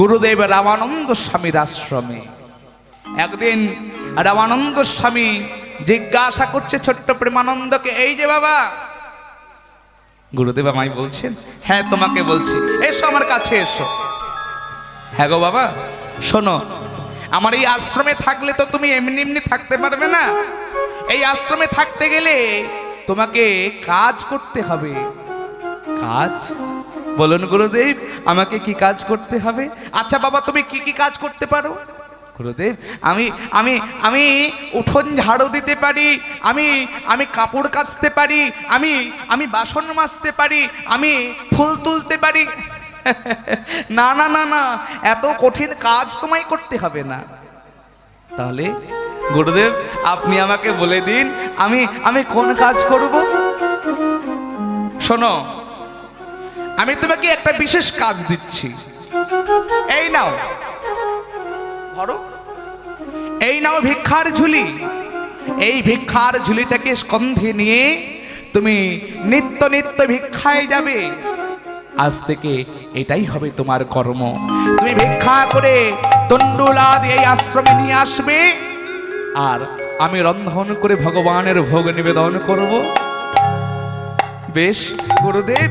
[SPEAKER 1] গুরুদেব রামানন্দ স্বামীর আশ্রমে। একদিন রামানন্দ স্বামী জিজ্ঞাসা করছে ছোট্ট প্রেমানন্দকে, এই যে বাবা, গুরুদেব আমায় বলছেন? হ্যাঁ তোমাকে বলছি, এসো আমার কাছে এসো। হ্যাঁ গো বাবা, শোনো, আমার এই আশ্রমে থাকলে তো তুমি এমনি এমনি থাকতে পারবে না। এই আশ্রমে থাকতে গেলে তোমাকে কাজ করতে হবে। কাজ? বলুন গুরুদেব, আমাকে কি কাজ করতে হবে? আচ্ছা বাবা, তুমি কি কি কাজ করতে পারো? গুরুদেব, আমি আমি আমি উঠোন ঝাড়ু দিতে পারি, আমি কাপড় কাচতে পারি, আমি বাসন মাজতে পারি, আমি ফুল তুলতে পারি। না না না না, এত কঠিন কাজ তোমায় করতে হবে না। তাহলে গুরুদেব আপনি আমাকে বলে দিন, আমি কোন কাজ করব? শোনো, আমি তোমাকে একটা বিশেষ কাজ দিচ্ছি। এই নাও, ধরো, এই নাও ভিক্ষার ঝুলি। এই ভিক্ষার ঝুলিটাকে স্কন্ধে নিয়ে তুমি নিত্য নিত্য ভিক্ষায় যাবে। আজ থেকে এটাই হবে তোমার কর্ম। তুমি ভিক্ষা করে তন্ডুলাদ এই আশ্রমে নিয়ে আসবে, আর আমি রন্ধন করে ভগবানের ভোগ নিবেদন করব। বেশ গুরুদেব,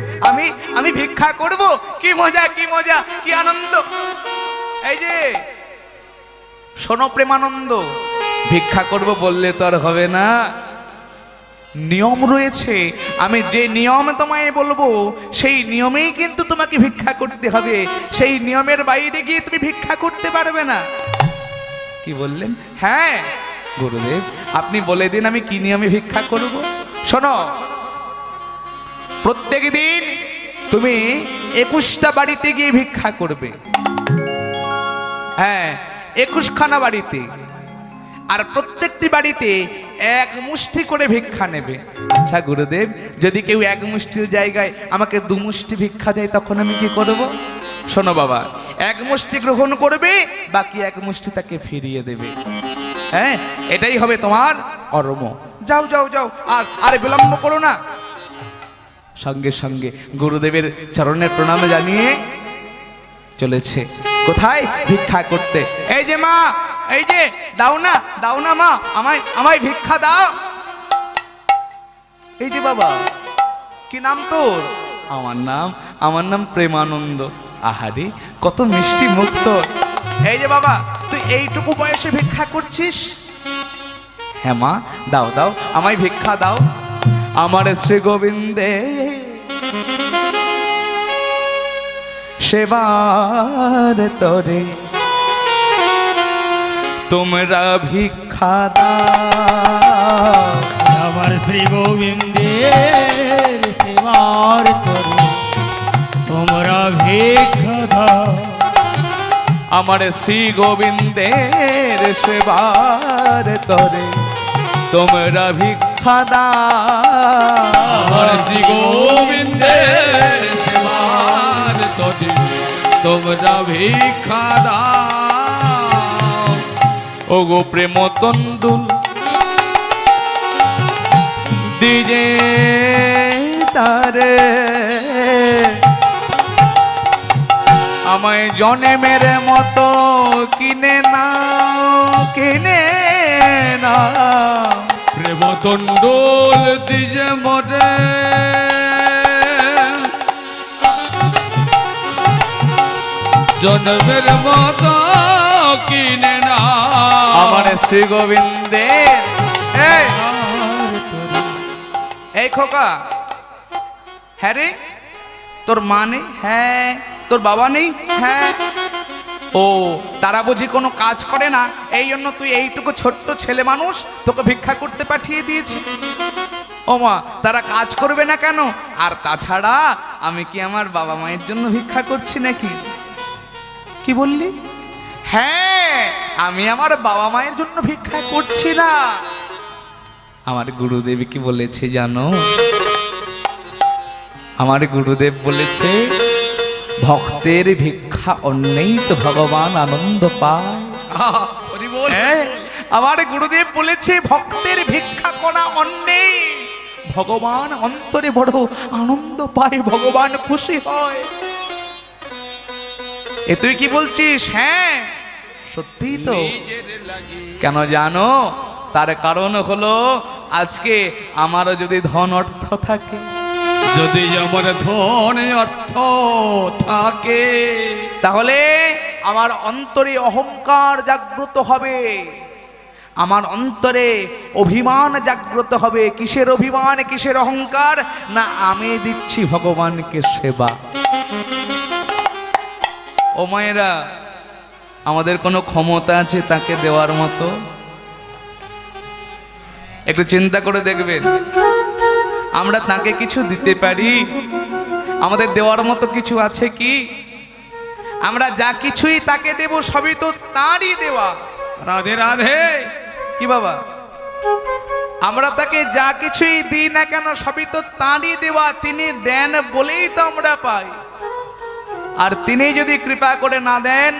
[SPEAKER 1] আমি ভিক্ষা করব। কি মজা, কি মজা, কি আনন্দ। এই যে শোনো প্রেমানন্দ, ভিক্ষা করব বললে তো আর হবে না, নিয়ম রয়েছে। আমি যে নিয়ম তোমায় বলবো সেই নিয়মেই কিন্তু তোমাকে ভিক্ষা করতে হবে। সেই নিয়মের বাইরে গিয়ে তুমি ভিক্ষা করতে পারবে না। কি বললেন? হ্যাঁ গুরুদেব, আপনি বলে দিন আমি কি নিয়মে ভিক্ষা করব। শোনো, প্রত্যেক দিন তুমি 21টা বাড়িতে গিয়ে ভিক্ষা করবে। হ্যাঁ, 21খানা বাড়িতে, আর প্রত্যেকটি বাড়িতে 1 মুষ্টি করে ভিক্ষা নেবে। আচ্ছা গুরুদেব, যদি কেউ 1 মুষ্টির জায়গায় আমাকে 2 মুষ্টি ভিক্ষা দেয়, তখন আমি কি করব? শোনো বাবা, 1 মুষ্টি গ্রহণ করবে, বাকি 1 মুষ্টি তাকে ফিরিয়ে দেবে। হ্যাঁ, এটাই হবে তোমার কর্ম। যাও যাও যাও, আর বিলম্ব করো না। সঙ্গে সঙ্গে গুরুদেবের চরণের প্রণাম জানিয়ে চলেছে কোথায়? ভিক্ষা করতে। এই যে মা, এই যে দাও না, দাও না মা, আমায় ভিক্ষা দাও। এই যে বাবা, কি নাম তোর? আমার নাম প্রেমানন্দ। আহারে, কত মিষ্টি মুখ তোর। এই যে বাবা, তুই এইটুকু বয়সে ভিক্ষা করছিস? হ্যাঁ মা, দাও দাও, আমায় ভিক্ষা দাও। আমার শ্রী গোবিন্দে সেবার তরে তোমরা ভিক্ষা দাও।
[SPEAKER 2] আমার শ্রী গোবিন্দের সেবার তরে তোমরা ভিক্ষা দাও।
[SPEAKER 1] আমার শ্রী গোবিন্দের সেবার তরে তোমরা ভিক্ষা দাও।
[SPEAKER 2] আমার শ্রী গোবিন্দের সেবার তরে তোমরা ভিক্ষা দাও।
[SPEAKER 1] ও গো প্রেম তন্ডুল দিজে তারে, আমায় জনেমের মতো কিনে নাও, কিনে নাও।
[SPEAKER 2] প্রেম তন্ডুল দিজে মরে, জন্মের মতো কিনে না
[SPEAKER 1] আমার শ্রী গোবিন্দের। এই খোকা, হ্যাঁ রে, তোর মা নেই? হ্যাঁ। তোর বাবা নেই? হ্যাঁ। ও, তারা বুঝি কোনো কাজ করে না, এই জন্য তুই এইটুকু ছোট্ট ছেলে মানুষ, তোকে ভিক্ষা করতে পাঠিয়ে দিয়েছি? ও মা, তারা কাজ করবে না কেন? আর তাছাড়া আমি কি আমার বাবা মায়ের জন্য ভিক্ষা করছি নাকি? কি বললি? হ্যাঁ, আমি আমার বাবা মায়ের জন্য ভিক্ষা করছি না। আমার গুরুদেব কি বলেছে জানো? আমার গুরুদেব বলেছে, ভক্তের ভিক্ষা অন্যেই তো ভগবান আনন্দ পায়। আমার গুরুদেব বলেছে, ভক্তের ভিক্ষা করা অন্যেই ভগবান অন্তরে বড় আনন্দ পায়, ভগবান খুশি হয়। এ তুই কি বলছিস? হ্যাঁ, সত্যি তো। কেন জানো? তার কারণ হলো, আজকে আমারও যদি ধন অর্থ থাকে,
[SPEAKER 2] যদি আমার ধন অর্থ থাকে,
[SPEAKER 1] তাহলে আমার অন্তরে অহংকার জাগ্রত হবে, আমার অন্তরে অভিমান জাগ্রত হবে। কিসের অভিমান, কিসের অহংকার? না, আমি দিচ্ছি ভগবানকে সেবা। ও মায়েরা, আমাদের কোনো ক্ষমতা আছে তাকে দেওয়ার মতো? একটু চিন্তা করে দেখবেন, আমরা তাকে কিছু দিতে পারি? আমাদের দেওয়ার মতো কিছু আছে কি? আমরা যা কিছুই তাকে দেব, সবই তো তারই দেওয়া।
[SPEAKER 2] রাধে রাধে।
[SPEAKER 1] কি বাবা, আমরা তাকে যা কিছুই দিই না কেন, সবই তো তারই দেওয়া। তিনি দেন বলেই তো আমরা পাই। আর তিনি যদি কৃপা করে না দেন,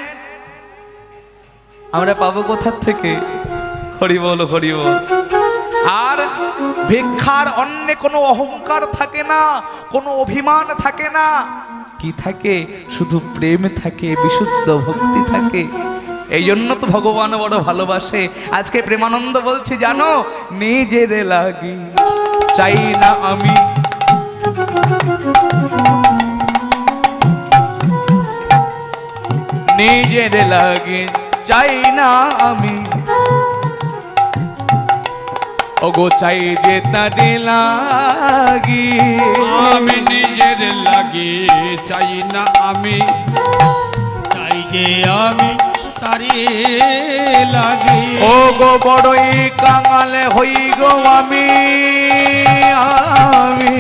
[SPEAKER 1] আমরা পাবো কোথার থেকে? হরি বল, হরি বল। আর ভিক্ষার অন্য কোনো অহংকার থাকে না, কোনো অভিমান থাকে না। কি থাকে? শুধু প্রেম থাকে, বিশুদ্ধ ভক্তি থাকে। এই জন্য তো ভগবান বড় ভালোবাসে। আজকে প্রেমানন্দ বলছি জানো, নিজের লাগি চাই না আমি, নিজের লাগি চাই না আমি, ওগো চাই যে তারে লাগি।
[SPEAKER 2] আমি নিজের লাগি চাই না আমি, চাই যে আমি তারে লাগি।
[SPEAKER 1] ওগো বড়ই কাঙাল হই গো আমি, আমি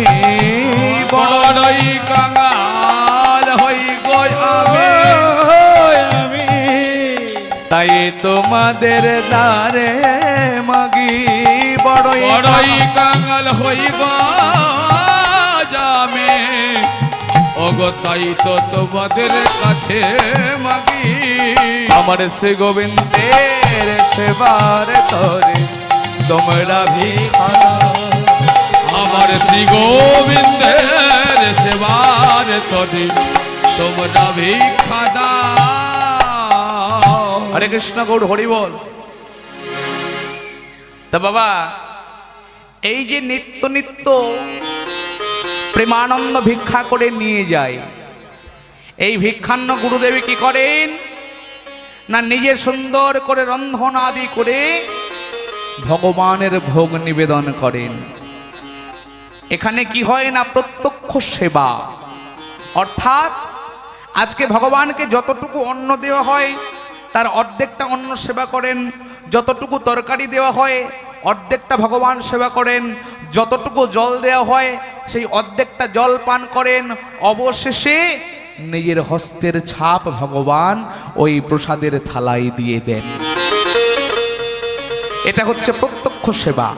[SPEAKER 2] বড়ই কাঙাল হই গো আমি,
[SPEAKER 1] তাই তোমাদের দ্বারে মাগি।
[SPEAKER 2] বড়ই কাঙাল হই গো আমি, ওগো তাই তো তোমাদের কাছে মাগি।
[SPEAKER 1] আমার শ্রী গোবিন্দের সেবার তরে তোমরা ভিক্ষা,
[SPEAKER 2] আমার শ্রী গোবিন্দের সেবার তরে তোমরা ভিক্ষা দাও।
[SPEAKER 1] হরে কৃষ্ণ, গৌর হরি বল। তা বাবা, এই যে নিত্য নিত্য প্রেমানন্দ ভিক্ষা করে নিয়ে যায়, এই ভিক্ষান্ন গুরুদেবী কি করেন না, নিজে সুন্দর করে রন্ধন আদি করে ভগবানের ভোগ নিবেদন করেন। এখানে কি হয় না, প্রত্যক্ষ সেবা। অর্থাৎ আজকে ভগবানকে যতটুকু অন্ন দেওয়া হয় তার অর্ধেকটা অন্ন সেবা করেন, যতটুকু তরকারি দেওয়া হয় অর্ধেকটা ভগবান সেবা করেন, যতটুকু জল দেওয়া হয় সেই অর্ধেকটা জল পান করেন, অবশেষে নিজের হস্তের ছাপ ভগবান ওই প্রসাদের থালায় দিয়ে দেন। এটা হচ্ছে প্রত্যক্ষ সেবা।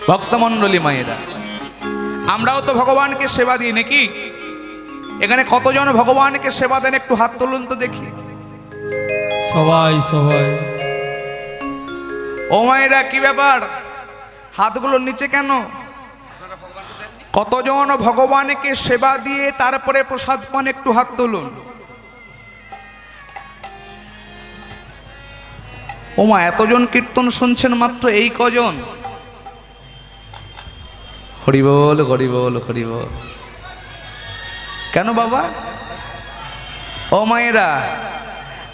[SPEAKER 1] ভক্তমণ্ডলী মায়েরা, আমরাও তো ভগবানকে সেবা দিই নাকি? এখানে কতজন ভগবানকে সেবা দেন? একটু হাত তুলুন তো দেখি।
[SPEAKER 2] সবাই সবাই।
[SPEAKER 1] ও মায়েরা, কি ব্যাপার, হাতগুলো নিচে কেন? কতজন ভগবানকে সেবা দিয়ে তারপরে প্রসাদ পান? একটু হাত তুলুন। ও মা, এতজন কীর্তন শুনছেন, মাত্র এই কজন? হরি বল, হরি বল, হরি বল। কেন বাবা? ও মায়েরা,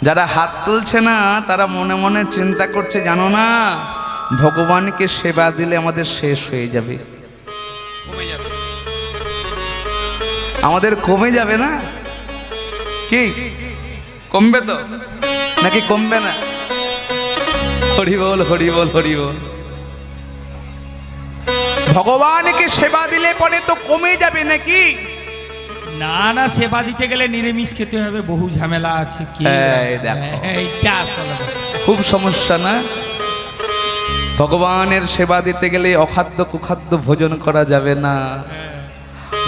[SPEAKER 1] যারা হাত তুলছে না তারা মনে মনে চিন্তা করছে, জানো না ভগবানকে সেবা দিলে আমাদের শেষ হয়ে যাবে, আমাদের কমে যাবে না? কি কমবে তো নাকি কমবে না? হরি বল, হরি বল, হরি বল। ভগবানকে সেবা দিলে পরে তো কমে যাবে নাকি?
[SPEAKER 3] না না, সেবা দিতে গেলে নিরামিষ খেতে হবে, বহু ঝামেলা আছে। কি
[SPEAKER 1] এই দেখো,
[SPEAKER 3] এইটা আসলে
[SPEAKER 1] খুব সমস্যা না? ভগবানের সেবা দিতে গেলে অখাদ্য কুখাদ্য ভোজন করা যাবে না।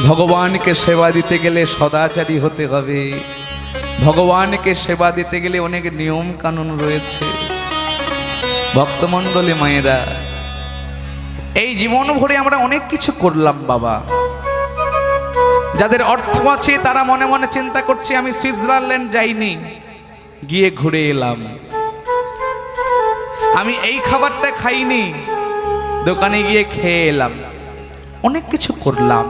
[SPEAKER 1] ভগবানকে সেবা দিতে গেলে সদাচারী হতে হবে। ভগবানকে সেবা দিতে গেলে অনেক নিয়ম কানুন রয়েছে। ভক্তমণ্ডলী মায়েরা, এই জীবন ভরে আমরা অনেক কিছু করলাম বাবা। যাদের অর্থ আছে তারা মনে মনে চিন্তা করছে, আমি সুইজারল্যান্ড যাইনি, গিয়ে ঘুরে এলাম। আমি এই খাবারটা খাইনি, দোকানে গিয়ে খেয়ে এলাম। অনেক কিছু করলাম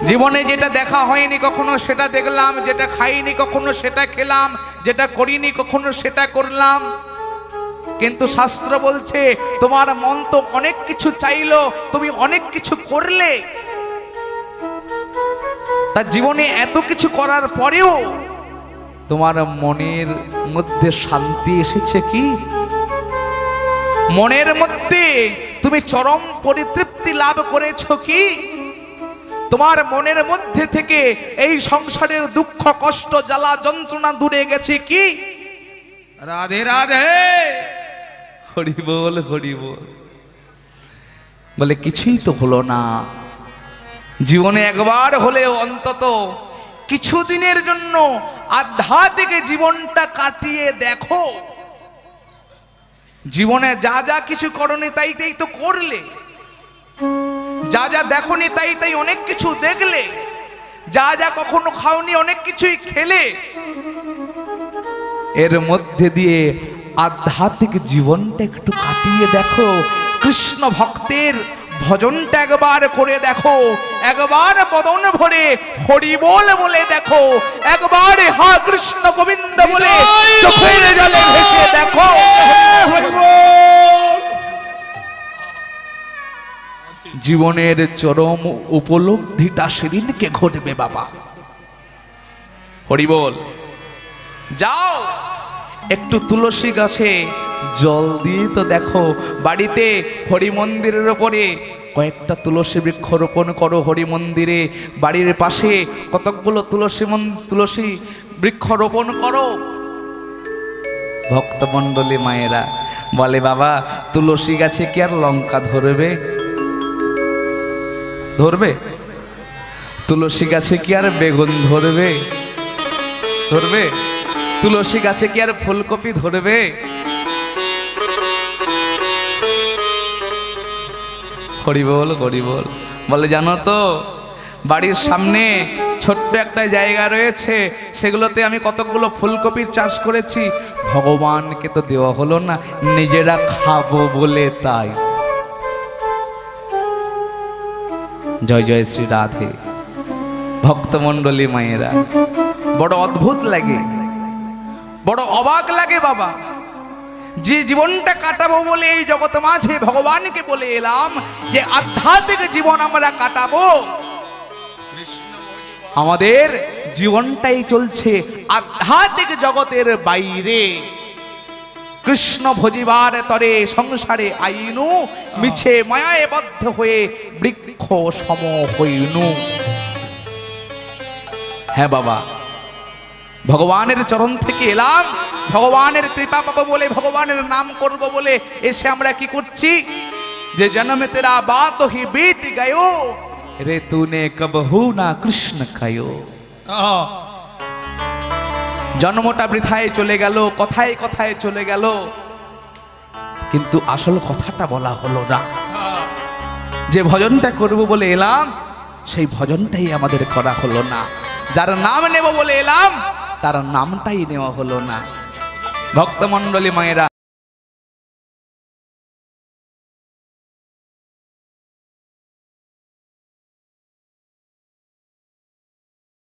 [SPEAKER 1] জীবনে, যেটা দেখা হয়নি কখনো সেটা দেখলাম, যেটা খাইনি কখনো সেটা খেলাম, যেটা করিনি কখনো সেটা করলাম। কিন্তু শাস্ত্র বলছে তোমার মন তো অনেক কিছু চাইলো, তুমি অনেক কিছু করলে, তার জীবনে এত কিছু করার পরেও তোমার মনের মধ্যে শান্তি এসেছে কি? মনের মধ্যে তুমি চরম পরিতৃপ্তি লাভ করেছো কি? তোমার মনের মধ্যে থেকে এই সংসারের দুঃখ কষ্ট জ্বালা যন্ত্রণা দূরে গেছে কি?
[SPEAKER 2] রাধে রাধে।
[SPEAKER 1] হরি বল, হরি বল। বলে কিছুই তো হলো না। জীবনে একবার হলেও অন্তত কিছুদিনের জন্য আধ্যাত্মিক জীবনটা কাটিয়ে দেখো। জীবনে যা যা কিছু করনি তাই তাই তো করলে, যা যা দেখনি তাই তাই অনেক কিছু দেখলে, যা যা কখনো খাওনি অনেক কিছুই খেলে। এর মধ্যে দিয়ে আধ্যাত্মিক জীবনটা একটু কাটিয়ে দেখো। কৃষ্ণ ভক্তের ভজনটা একবার করে দেখো, একবার বদন ভরে হরি বল বলে দেখো, একবার হা কৃষ্ণ গোবিন্দ বলে চোখের জলে ভেসে দেখো। জীবনের চরম উপলব্ধিটা সেদিনকে ঘটবে বাবা। হরি বল। যাও একটু তুলসী গাছে জল দিয়ে তো দেখো। বাড়িতে হরি মন্দিরের ওপরে কয়েকটা তুলসী বৃক্ষ রোপণ করো। হরি মন্দিরে বাড়ির পাশে কতকগুলো তুলসী বৃক্ষ রোপণ করো। ভক্তমণ্ডলী মায়েরা বলে, বাবা তুলসী গাছে কি আর লঙ্কা ধরবে? ধরবে? তুলসী গাছে কি আর বেগুন ধরবে? ধরবে? তুলসী গাছে কি আর ফুলকপি ধরবে? হরি বল, হরি বল। বলে জানো তো, বাড়ির সামনে ছোট্ট একটা জায়গা রয়েছে, সেগুলোতে আমি কতগুলো ফুলকপির চাষ করেছি। ভগবানকে তো দেওয়া হলো না, নিজেরা খাবো বলে তাই। জয় জয় শ্রী রাধে। ভক্তমণ্ডলী মায়েরা, বড় অদ্ভুত লাগে, বড় অবাক লাগে বাবা। যে জীবনটা কাটাবো বলে এই জগৎ মাঝে ভগবানকে বলে এলাম যে আধ্যাত্মিক জীবন আমরা কাটাবো, আমাদের জীবনটাই চলছে আধ্যাত্মিক জগতের বাইরে। কৃষ্ণ ভজিবার তরে সংসারে আইনু, মিছে মায়ায় বদ্ধ হয়ে বৃক্ষ সম হইনু। হ্যাঁ বাবা, ভগবানের চরণ থেকে এলাম, ভগবানের কৃপা পাবো বলে, ভগবানের নাম করব বলে এসে আমরা কি করছি? যে জন্ম তেরা বাত হি बीत गयो রে তূনে কবহু না কৃষ্ণ খায়ো। জন্মটা বৃথায় চলে গেল, কথায় কথায় চলে গেল, কিন্তু আসল কথাটা বলা হলো না। যে ভজনটা করব বলে এলাম সেই ভজনটাই আমাদের করা হলো না। যার নাম নেব বলে এলাম তার নামটাই নেওয়া হলো না। ভক্তমণ্ডলী মায়েরা,